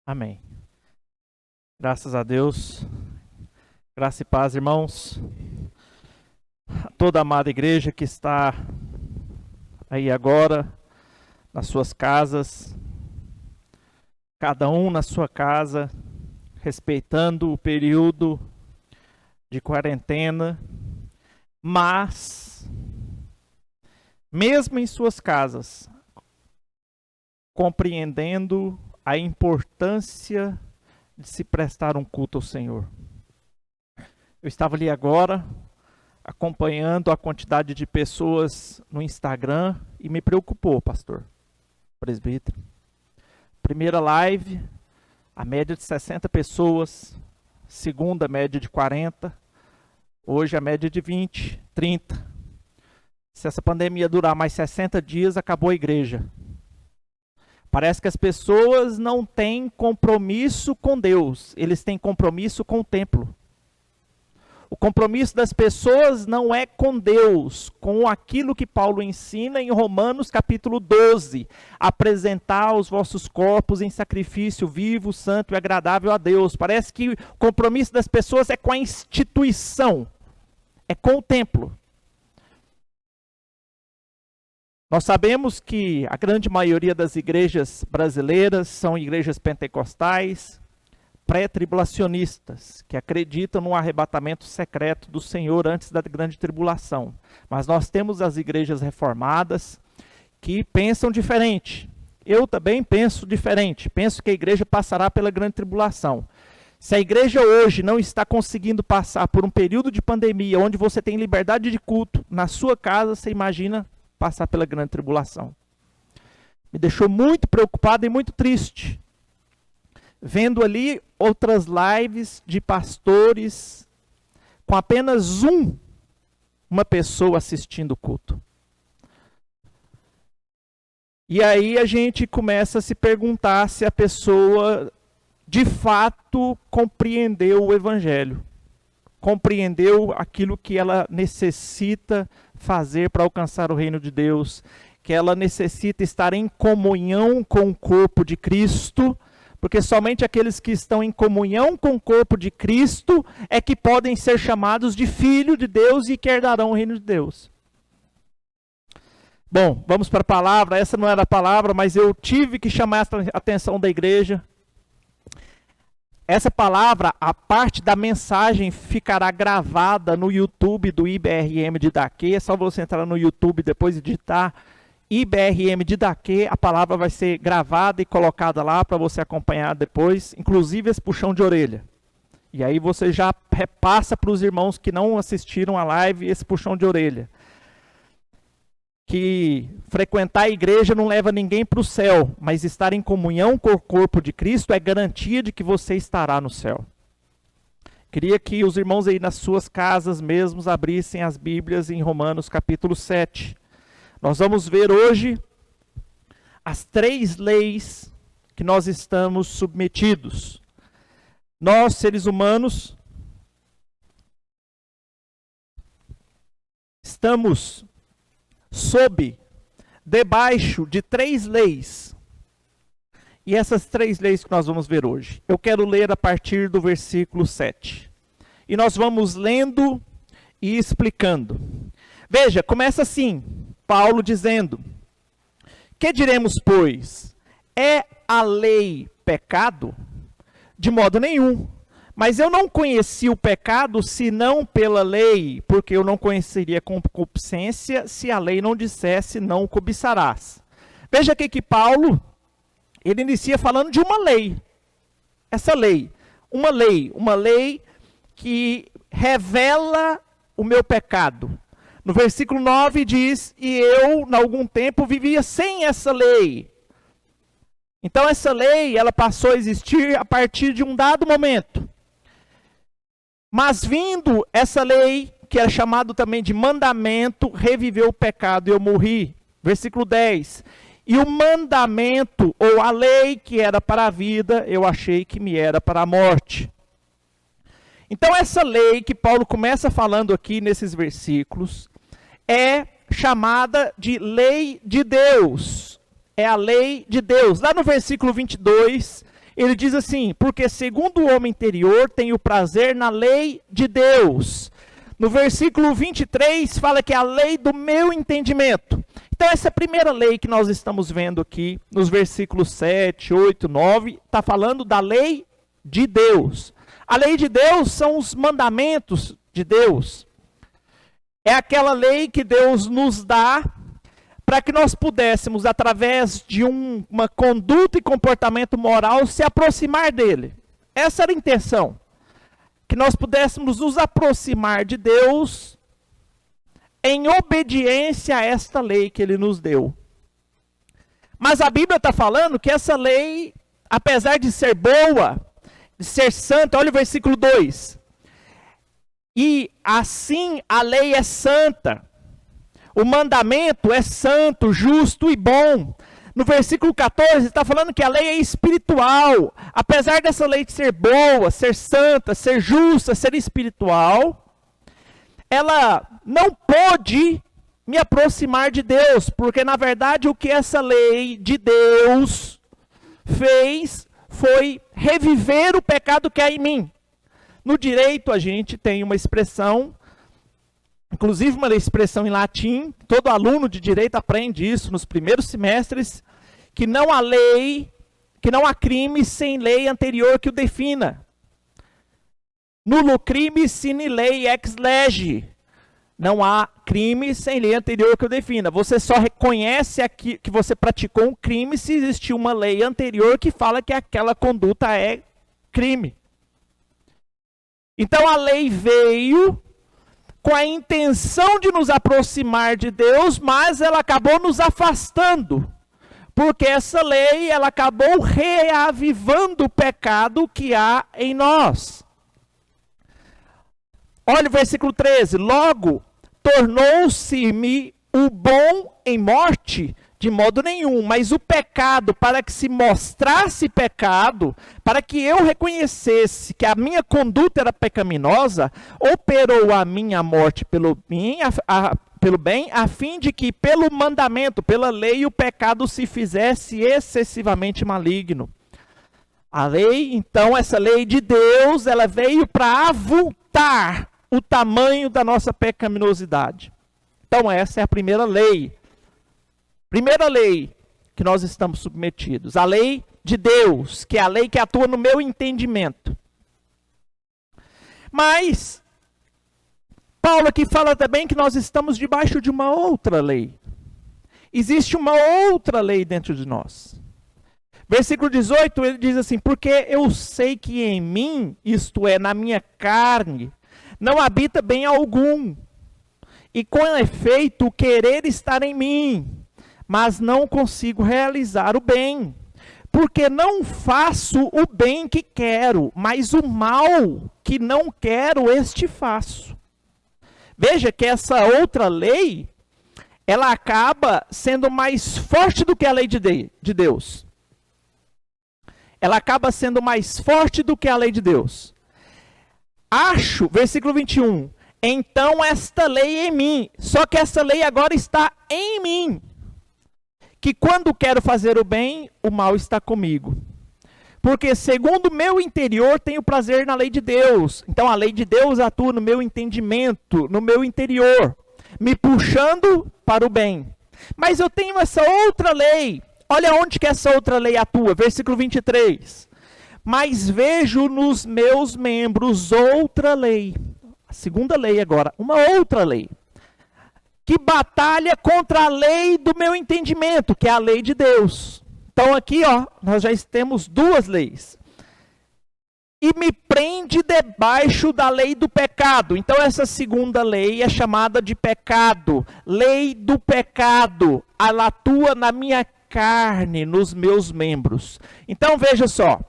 Amém. Graças a Deus. Graça e paz, irmãos. A toda a amada igreja que está aí agora, nas suas casas, cada um na sua casa, respeitando o período de quarentena, mas, mesmo em suas casas, compreendendo a importância de se prestar um culto ao Senhor. Eu estava ali agora, acompanhando a quantidade de pessoas no Instagram e me preocupou, pastor, presbítero. Primeira live, a média de 60 pessoas, segunda média de 40, hoje a média de 20, 30. Se essa pandemia durar mais 60 dias, acabou a igreja. Parece que as pessoas não têm compromisso com Deus, eles têm compromisso com o templo. O compromisso das pessoas não é com Deus, com aquilo que Paulo ensina em Romanos capítulo 12. Apresentar os vossos corpos em sacrifício vivo, santo e agradável a Deus. Parece que o compromisso das pessoas é com a instituição, é com o templo. Nós sabemos que a grande maioria das igrejas brasileiras são igrejas pentecostais, pré-tribulacionistas, que acreditam no arrebatamento secreto do Senhor antes da grande tribulação. Mas nós temos as igrejas reformadas que pensam diferente. Eu também penso diferente. Penso que a igreja passará pela grande tribulação. Se a igreja hoje não está conseguindo passar por um período de pandemia, onde você tem liberdade de culto na sua casa, você imagina passar pela grande tribulação. Me deixou muito preocupado e muito triste, vendo ali outras lives de pastores com apenas uma pessoa assistindo o culto. E aí a gente começa a se perguntar se a pessoa de fato compreendeu o evangelho, compreendeu aquilo que ela necessita fazer para alcançar o reino de Deus, que ela necessita estar em comunhão com o corpo de Cristo, porque somente aqueles que estão em comunhão com o corpo de Cristo é que podem ser chamados de filho de Deus e que herdarão o reino de Deus. Bom, vamos para a palavra. Essa não era a palavra, mas eu tive que chamar a atenção da igreja. Essa palavra, a parte da mensagem, ficará gravada no YouTube do IBRM de Daquê. É só você entrar no YouTube depois e digitar IBRM de Daquê. A palavra vai ser gravada e colocada lá para você acompanhar depois, inclusive esse puxão de orelha. E aí você já repassa para os irmãos que não assistiram a live esse puxão de orelha. Que frequentar a igreja não leva ninguém para o céu, mas estar em comunhão com o corpo de Cristo é garantia de que você estará no céu. Queria que os irmãos aí nas suas casas mesmos abrissem as Bíblias em Romanos capítulo 7. Nós vamos ver hoje as 3 leis que nós estamos submetidos. Nós, seres humanos, estamos debaixo de 3 leis. E essas 3 leis que nós vamos ver hoje. Eu quero ler a partir do versículo 7. E nós vamos lendo e explicando. Veja, começa assim, Paulo dizendo: que diremos, pois? É a lei pecado? De modo nenhum. Mas eu não conheci o pecado senão pela lei, porque eu não conheceria concupiscência se a lei não dissesse não cobiçarás. Veja aqui que Paulo, ele inicia falando de uma lei. Essa lei, uma lei que revela o meu pecado. No versículo 9 diz: e eu, em algum tempo, vivia sem essa lei. Então essa lei, ela passou a existir a partir de um dado momento. Mas vindo essa lei, que é chamado também de mandamento, reviveu o pecado e eu morri. Versículo 10. E o mandamento, ou a lei que era para a vida, eu achei que me era para a morte. Então essa lei que Paulo começa falando aqui nesses versículos, é chamada de lei de Deus. É a lei de Deus. Lá no versículo 22, Ele diz assim: porque segundo o homem interior tenho prazer na lei de Deus. No versículo 23 fala que é a lei do meu entendimento. Então essa primeira lei que nós estamos vendo aqui, nos versículos 7, 8, 9, está falando da lei de Deus. A lei de Deus são os mandamentos de Deus. É aquela lei que Deus nos dá para que nós pudéssemos, através de uma conduta e comportamento moral, se aproximar dele. Essa era a intenção. Que nós pudéssemos nos aproximar de Deus em obediência a esta lei que ele nos deu. Mas a Bíblia está falando que essa lei, apesar de ser boa, de ser santa, olha o versículo 2. E assim a lei é santa. O mandamento é santo, justo e bom. No versículo 14 está falando que a lei é espiritual. Apesar dessa lei de ser boa, ser santa, ser justa, ser espiritual, ela não pôde me aproximar de Deus, porque na verdade o que essa lei de Deus fez foi reviver o pecado que há em mim. No direito a gente tem uma expressão, inclusive uma expressão em latim, todo aluno de direito aprende isso nos primeiros semestres, que não há lei, que não há crime sem lei anterior que o defina. Nulo crime sine lei ex lege. Não há crime sem lei anterior que o defina. Você só reconhece aqui que você praticou um crime se existir uma lei anterior que fala que aquela conduta é crime. Então a lei veio com a intenção de nos aproximar de Deus, mas ela acabou nos afastando. Porque essa lei, ela acabou reavivando o pecado que há em nós. Olha o versículo 13. Logo, tornou-se-me o bom em morte, de modo nenhum. Mas o pecado, para que se mostrasse pecado, para que eu reconhecesse que a minha conduta era pecaminosa, operou a minha morte pelo bem, a fim de que pelo mandamento, pela lei, o pecado se fizesse excessivamente maligno. A lei, então, essa lei de Deus, ela veio para avultar o tamanho da nossa pecaminosidade. Então essa é a primeira lei. Primeira lei que nós estamos submetidos. A lei de Deus, que é a lei que atua no meu entendimento. Mas Paulo aqui fala também que nós estamos debaixo de uma outra lei. Existe uma outra lei dentro de nós. Versículo 18, ele diz assim: porque eu sei que em mim, isto é, na minha carne, não habita bem algum. E com efeito, o querer estar em mim, mas não consigo realizar o bem. Porque não faço o bem que quero, mas o mal que não quero, este faço. Veja que essa outra lei, ela acaba sendo mais forte do que a lei de Deus. Ela acaba sendo mais forte do que a lei de Deus. Acho, versículo 21, então esta lei em mim, só que essa lei agora está em mim, que quando quero fazer o bem, o mal está comigo. Porque segundo o meu interior tenho prazer na lei de Deus. Então a lei de Deus atua no meu entendimento, no meu interior, me puxando para o bem. Mas eu tenho essa outra lei. Olha onde que essa outra lei atua. Versículo 23. Mas vejo nos meus membros outra lei. A segunda lei agora. Uma outra lei. Que batalha contra a lei do meu entendimento, que é a lei de Deus. Então aqui, ó, nós já temos duas leis. E me prende debaixo da lei do pecado. Então essa segunda lei é chamada de pecado. Lei do pecado. Ela atua na minha carne, nos meus membros. Então veja só.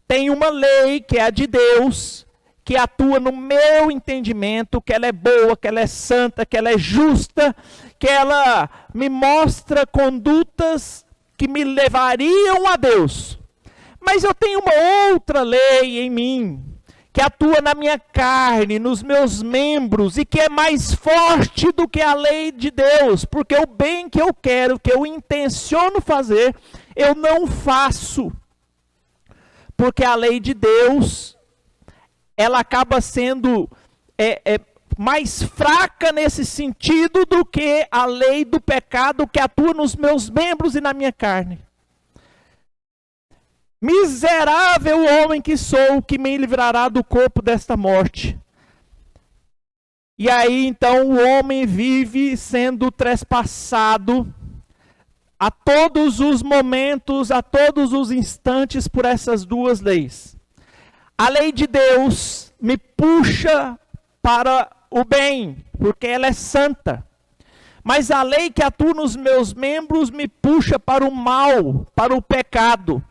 Tem uma lei que é a de Deus, que atua no meu entendimento, que ela é boa, que ela é santa, que ela é justa, que ela me mostra condutas que me levariam a Deus. Mas eu tenho uma outra lei em mim, que atua na minha carne, nos meus membros, e que é mais forte do que a lei de Deus, porque o bem que eu quero, que eu intenciono fazer, eu não faço. porque a lei de Deus, ela acaba sendo mais fraca nesse sentido do que a lei do pecado que atua nos meus membros e na minha carne. Miserável homem que sou, que me livrará do corpo desta morte. E aí então o homem vive sendo trespassado a todos os momentos, a todos os instantes por essas duas leis. A lei de Deus me puxa para o bem, porque ela é santa. Mas a lei que atua nos meus membros me puxa para o mal, para o pecado.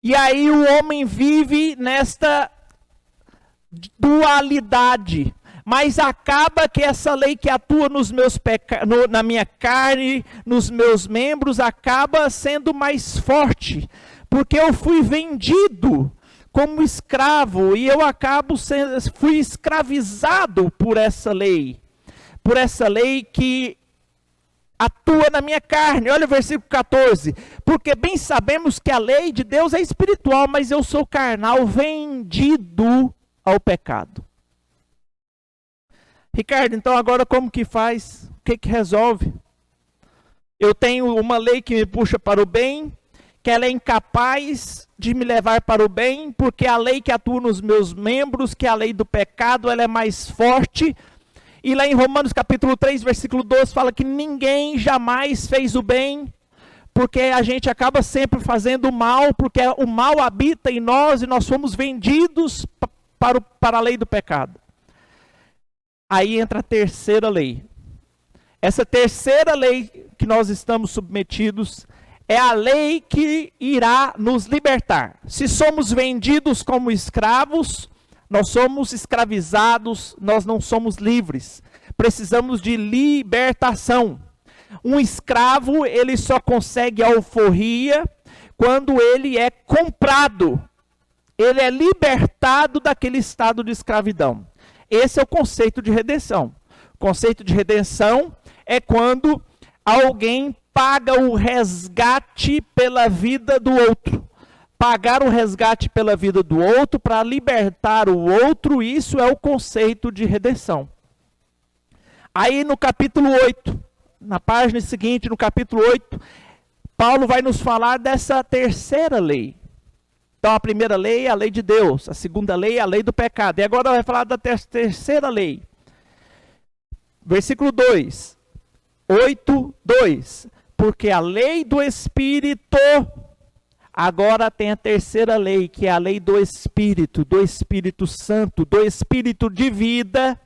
E aí o homem vive nesta dualidade. Mas acaba que essa lei que atua nos meus na minha carne, nos meus membros, acaba sendo mais forte. Porque eu fui vendido como escravo e eu fui escravizado por essa lei. Por essa lei que atua na minha carne. Olha o versículo 14. Porque bem sabemos que a lei de Deus é espiritual, mas eu sou carnal, vendido ao pecado. Ricardo, então agora como que faz? O que resolve? Eu tenho uma lei que me puxa para o bem, que ela é incapaz de me levar para o bem, porque a lei que atua nos meus membros, que é a lei do pecado, ela é mais forte. E lá em Romanos capítulo 3, versículo 12, fala que ninguém jamais fez o bem, porque a gente acaba sempre fazendo o mal, porque o mal habita em nós e nós fomos vendidos para a lei do pecado. Aí entra a terceira lei. Essa terceira lei que nós estamos submetidos é a lei que irá nos libertar. Se somos vendidos como escravos, nós somos escravizados, nós não somos livres. Precisamos de libertação. Um escravo, ele só consegue alforria quando ele é comprado. Ele é libertado daquele estado de escravidão. Esse é o conceito de redenção. O conceito de redenção é quando alguém paga o resgate pela vida do outro. Pagar o resgate pela vida do outro para libertar o outro, isso é o conceito de redenção. Aí no capítulo 8, na página seguinte, no capítulo 8, Paulo vai nos falar dessa terceira lei. Então a primeira lei é a lei de Deus, a segunda lei é a lei do pecado. E agora vai falar da terceira lei. Versículo 2, 8, 2. Porque a lei do Espírito, agora tem a terceira lei, que é a lei do Espírito Santo, do Espírito de vida,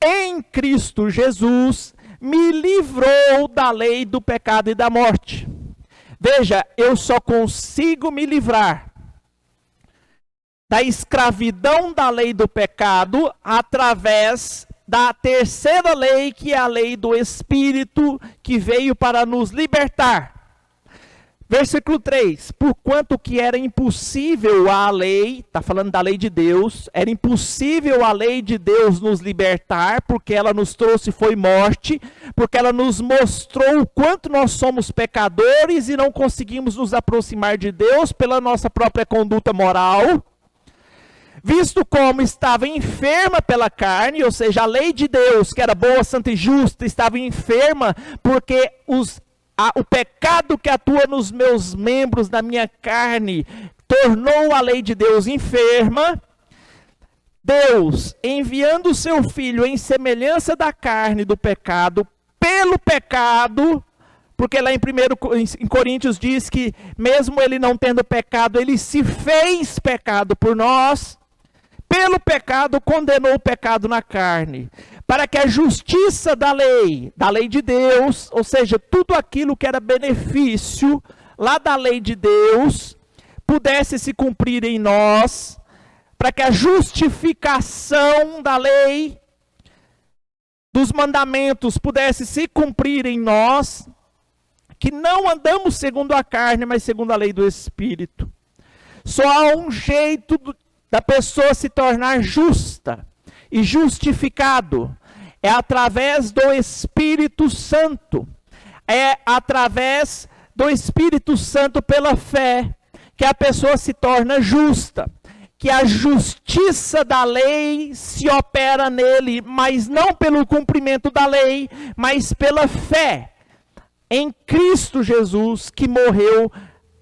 em Cristo Jesus, me livrou da lei do pecado e da morte. Veja, eu só consigo me livrar da escravidão da lei do pecado através da terceira lei, que é a lei do Espírito, que veio para nos libertar. Versículo 3, porquanto que era impossível a lei, está falando da lei de Deus, era impossível a lei de Deus nos libertar, porque ela nos trouxe foi morte, porque ela nos mostrou o quanto nós somos pecadores e não conseguimos nos aproximar de Deus pela nossa própria conduta moral. Visto como estava enferma pela carne, ou seja, a lei de Deus, que era boa, santa e justa, estava enferma porque o pecado que atua nos meus membros, na minha carne, tornou a lei de Deus enferma. Deus, enviando o seu Filho em semelhança da carne do pecado, pelo pecado, porque lá em Coríntios diz que mesmo ele não tendo pecado, ele se fez pecado por nós. Pelo pecado, condenou o pecado na carne, para que a justiça da lei de Deus, ou seja, tudo aquilo que era benefício lá da lei de Deus, pudesse se cumprir em nós, para que a justificação da lei, dos mandamentos, pudesse se cumprir em nós, que não andamos segundo a carne, mas segundo a lei do Espírito. Só há um jeito da pessoa se tornar justa e justificado, é através do Espírito Santo, é através do Espírito Santo pela fé, que que a pessoa se torna justa, que a justiça da lei se opera nele, mas não pelo cumprimento da lei, mas pela fé em Cristo Jesus, que morreu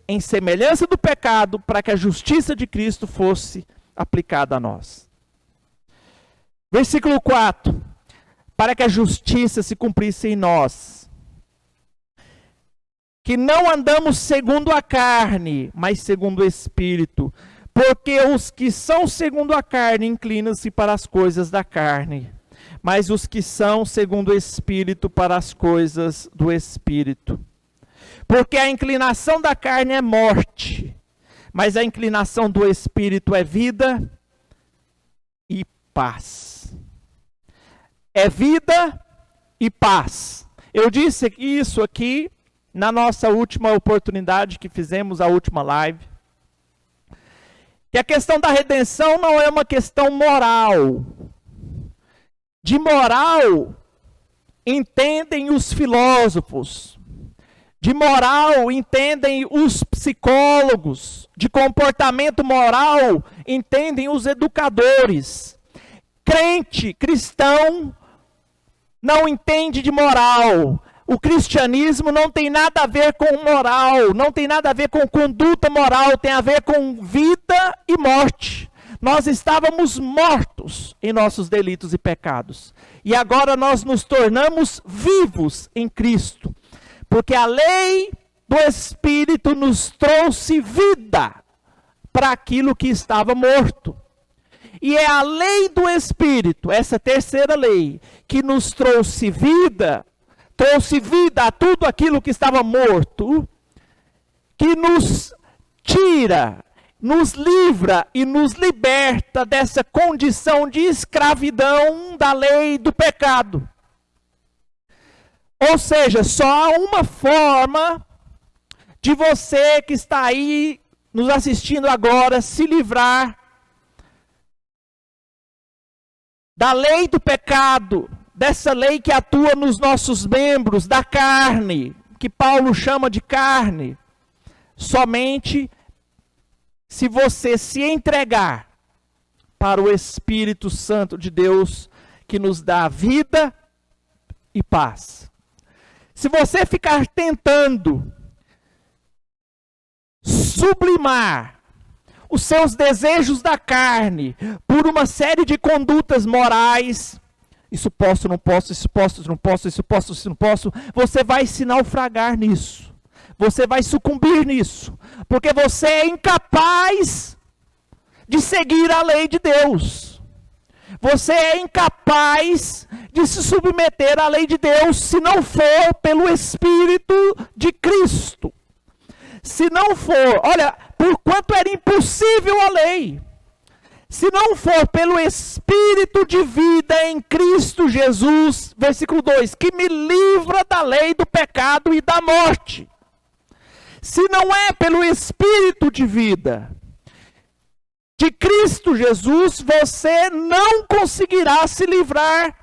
em semelhança do pecado, para que a justiça de Cristo fosse aplicada a nós. Versículo 4. Para que a justiça se cumprisse em nós, que não andamos segundo a carne, mas segundo o Espírito, porque os que são segundo a carne inclinam-se para as coisas da carne, mas os que são segundo o Espírito para as coisas do Espírito. Porque a inclinação da carne é morte, mas a inclinação do Espírito é vida e paz. É vida e paz. Eu disse isso aqui na nossa última oportunidade que fizemos, a última live. Que a questão da redenção não é uma questão moral. De moral, entendem os filósofos. De moral, entendem os psicólogos. De comportamento moral, entendem os educadores. Crente, cristão, não entende de moral. O cristianismo não tem nada a ver com moral, não tem nada a ver com conduta moral, tem a ver com vida e morte. Nós estávamos mortos em nossos delitos e pecados. E agora nós nos tornamos vivos em Cristo. Porque a lei do Espírito nos trouxe vida para aquilo que estava morto. E é a lei do Espírito, essa terceira lei, que nos trouxe vida a tudo aquilo que estava morto, que nos tira, nos livra e nos liberta dessa condição de escravidão da lei do pecado. Ou seja, só há uma forma de você que está aí nos assistindo agora se livrar da lei do pecado, dessa lei que atua nos nossos membros, da carne, que Paulo chama de carne, somente se você se entregar para o Espírito Santo de Deus, que nos dá vida e paz. Se você ficar tentando sublimar os seus desejos da carne por uma série de condutas morais, isso posso, não posso, isso posso, não posso, isso posso, isso não posso, você vai se naufragar nisso. Você vai sucumbir nisso. Porque você é incapaz de seguir a lei de Deus. Você é incapaz de se submeter à lei de Deus se não for pelo Espírito de Cristo. Se não for, olha, porquanto era impossível a lei, se não for pelo Espírito de vida em Cristo Jesus, versículo 2, que me livra da lei do pecado e da morte. Se não é pelo Espírito de vida de Cristo Jesus, você não conseguirá se livrar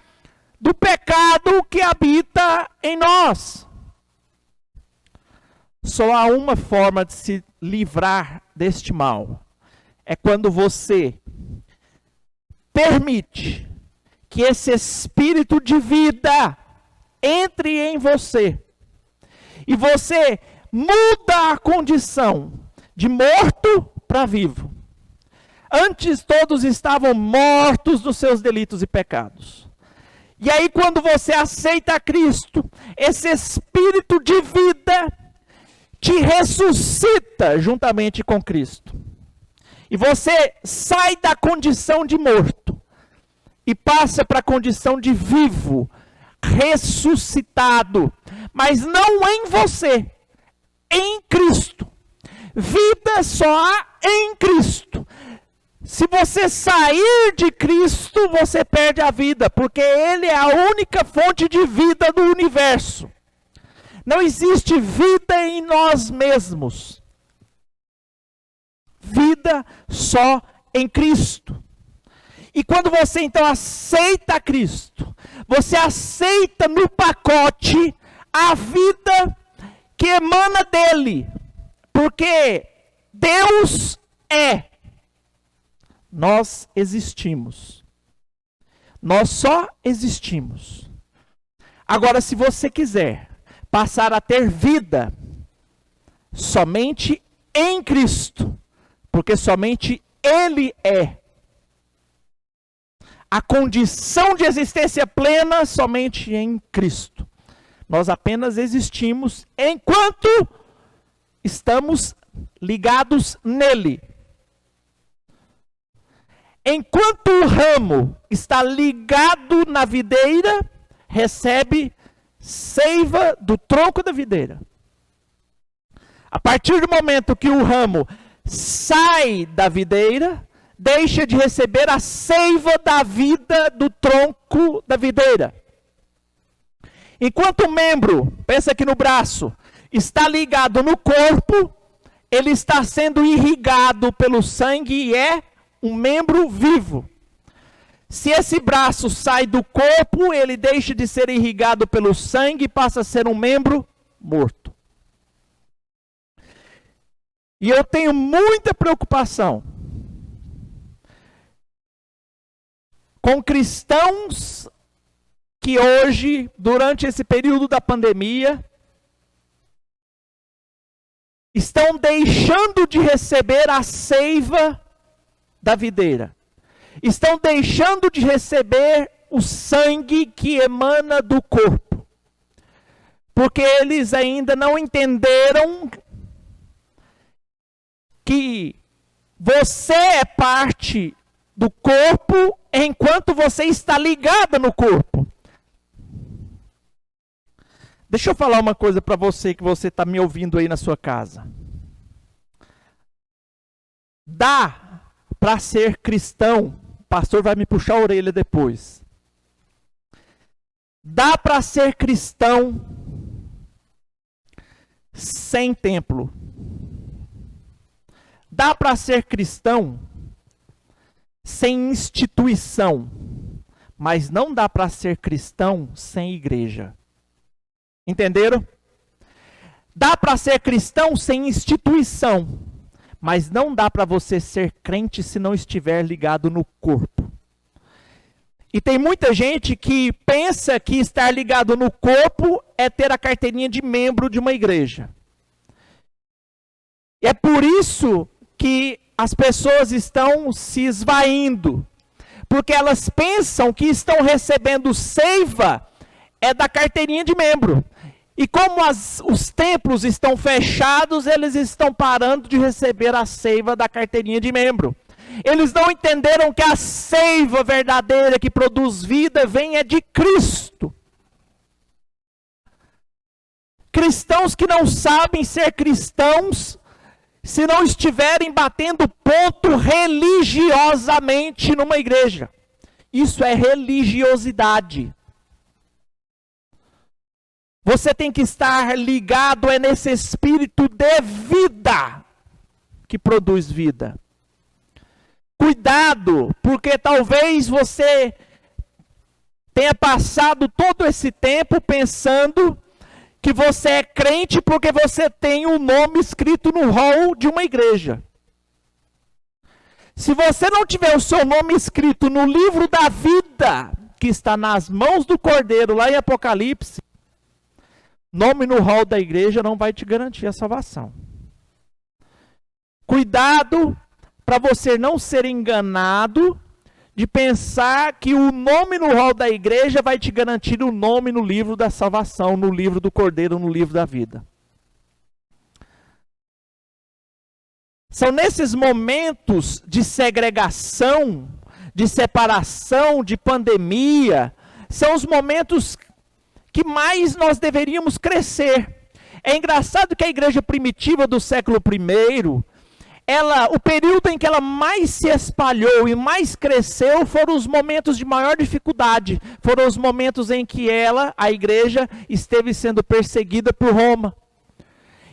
do pecado que habita em nós. Só há uma forma de se livrar deste mal. É quando você permite que esse Espírito de vida entre em você. E você muda a condição de morto para vivo. Antes todos estavam mortos dos seus delitos e pecados. E aí quando você aceita Cristo, esse Espírito de vida te ressuscita juntamente com Cristo. E você sai da condição de morto e passa para a condição de vivo, ressuscitado. Mas não em você, em Cristo. Vida só há em Cristo. Se você sair de Cristo, você perde a vida, porque Ele é a única fonte de vida do universo. Não existe vida em nós mesmos. Vida só em Cristo. E quando você então aceita Cristo, você aceita no pacote a vida que emana dele. Porque Deus é. Nós existimos. Nós só existimos. Agora, se você quiser passar a ter vida somente em Cristo, porque somente Ele é. A condição de existência plena somente em Cristo. Nós apenas existimos enquanto estamos ligados nele. Enquanto o ramo está ligado na videira, recebe seiva do tronco da videira. A partir do momento que o ramo sai da videira, deixa de receber a seiva da vida do tronco da videira. Enquanto o membro, pensa aqui no braço, está ligado no corpo, ele está sendo irrigado pelo sangue e é um membro vivo. Se esse braço sai do corpo, ele deixa de ser irrigado pelo sangue e passa a ser um membro morto. E eu tenho muita preocupação com cristãos que hoje, durante esse período da pandemia, estão deixando de receber a seiva da videira. Estão deixando de receber o sangue que emana do corpo. Porque eles ainda não entenderam que você é parte do corpo enquanto você está ligado no corpo. Deixa eu falar uma coisa para você que você está me ouvindo aí na sua casa. Dá para ser cristão, o pastor vai me puxar a orelha depois. Dá para ser cristão sem templo. Dá para ser cristão sem instituição, mas não dá para ser cristão sem igreja. Entenderam? Dá para ser cristão sem instituição, mas não dá para você ser crente se não estiver ligado no corpo. E tem muita gente que pensa que estar ligado no corpo é ter a carteirinha de membro de uma igreja. E é por isso que as pessoas estão se esvaindo, porque elas pensam que estão recebendo seiva é da carteirinha de membro. E como os templos estão fechados, eles estão parando de receber a seiva da carteirinha de membro. Eles não entenderam que a seiva verdadeira que produz vida vem é de Cristo. Cristãos que não sabem ser cristãos, se não estiverem batendo ponto religiosamente numa igreja. Isso é religiosidade. Você tem que estar ligado nesse espírito de vida que produz vida. Cuidado, porque talvez você tenha passado todo esse tempo pensando que você é crente porque você tem um nome escrito no hall de uma igreja. Se você não tiver o seu nome escrito no livro da vida, que está nas mãos do Cordeiro, lá em Apocalipse, nome no hall da igreja não vai te garantir a salvação. Cuidado para você não ser enganado de pensar que o nome no hall da igreja vai te garantir o nome no livro da salvação, no livro do Cordeiro, no livro da vida. São nesses momentos de segregação, de separação, de pandemia, são os momentos que mais nós deveríamos crescer. É engraçado que a igreja primitiva do século I, o período em que ela mais se espalhou e mais cresceu foram os momentos de maior dificuldade. Foram os momentos em que a igreja, esteve sendo perseguida por Roma.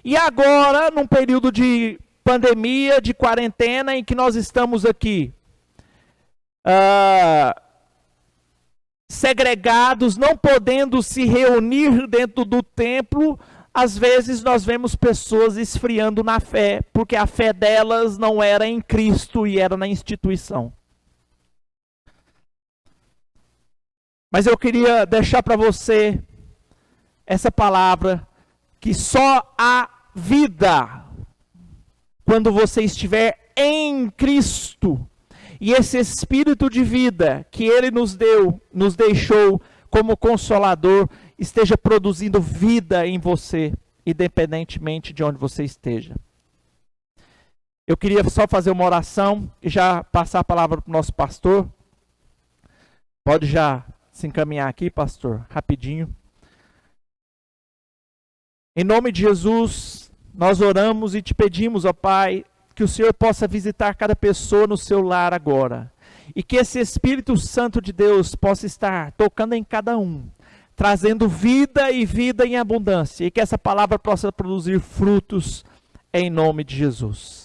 E agora, num período de pandemia, de quarentena, em que nós estamos aqui segregados, não podendo se reunir dentro do templo, às vezes nós vemos pessoas esfriando na fé, porque a fé delas não era em Cristo e era na instituição. Mas eu queria deixar para você essa palavra, que só há vida quando você estiver em Cristo. E esse Espírito de vida que Ele nos deu, nos deixou como Consolador, esteja produzindo vida em você, independentemente de onde você esteja. Eu queria só fazer uma oração e já passar a palavra para o nosso pastor. Pode já se encaminhar aqui, pastor, rapidinho. Em nome de Jesus, nós oramos e te pedimos, ó Pai, que o Senhor possa visitar cada pessoa no seu lar agora. E que esse Espírito Santo de Deus possa estar tocando em cada um, trazendo vida e vida em abundância. E que essa palavra possa produzir frutos em nome de Jesus.